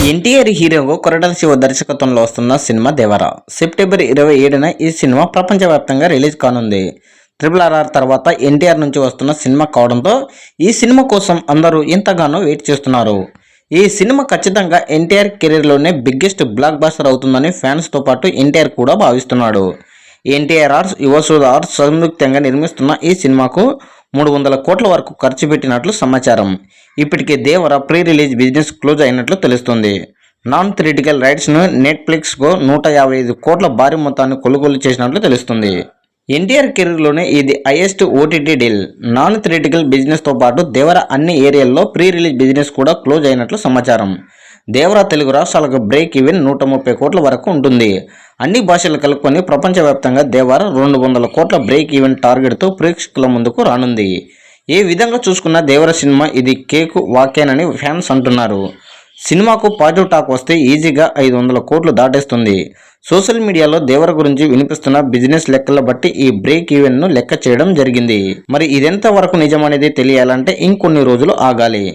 ఎన్టీఆర్ హీరోగా కొరటాల శివ దర్శకత్వంలో వస్తున్న సినిమా దేవర సెప్టెంబర్ 27న ఈ సినిమా ప్రపంచవ్యాప్తంగా రిలీజ్ కానుంది. RRR తర్వాత ఎన్టీఆర్ నుంచి వస్తున్న సినిమా కావడంతో ఈ సినిమా కోసం అందరూ ఎంతగానో వెయిట్ చేస్తున్నారు. ఈ సినిమా ఖచ్చితంగా ఎన్టీఆర్ కెరీర్లోనే బిగ్గెస్ట్ బ్లాక్ బస్టర్ అవుతుందని ఫ్యాన్స్తో పాటు ఎన్టీఆర్ కూడా భావిస్తున్నాడు. ఎన్టీఆర్ ఆర్ట్స్, యువసుధ ఆర్ట్స్ సంయుక్తంగా నిర్మిస్తున్న ఈ సినిమాకు 300 కోట్ల వరకు ఖర్చు పెట్టినట్లు సమాచారం. ఇప్పటికే దేవర ప్రీ రిలీజ్ బిజినెస్ క్లోజ్ అయినట్లు తెలుస్తుంది. నాన్ థియేట్రికల్ రైట్స్ను నెట్ఫ్లిక్స్కు 155 కోట్ల భారీ మొత్తాన్ని కొనుగోలు చేసినట్లు తెలుస్తుంది. ఎన్టీఆర్ కెరీర్లోనే ఇది highest OTT deal. Non theatrical బిజినెస్తో పాటు దేవర అన్ని ఏరియాల్లో ప్రీ రిలీజ్ బిజినెస్ కూడా క్లోజ్ అయినట్లు సమాచారం. దేవర తెలుగు రాష్ట్రాలకు బ్రేక్ ఈవెన్ 130 కోట్ల వరకు ఉంటుంది. అన్ని భాషలు కలుపుకొని ప్రపంచవ్యాప్తంగా దేవర 200 కోట్ల బ్రేక్ ఈవెన్ టార్గెట్తో ప్రేక్షకుల ముందుకు రానుంది. ఏ విధంగా చూసుకున్న దేవర సినిమా ఇది కేకు వాకేనని ఫ్యాన్స్ అంటున్నారు. సినిమాకు పాజిటివ్ టాక్ వస్తే ఈజీగా 500 కోట్లు దాటేస్తుంది. సోషల్ మీడియాలో దేవర గురించి వినిపిస్తున్న బిజినెస్ లెక్కల బట్టి ఈ బ్రేక్ ఈవెన్ను లెక్క చేయడం జరిగింది. మరి ఇదెంత వరకు నిజమనేది తెలియాలంటే ఇంకొన్ని రోజులు ఆగాలి.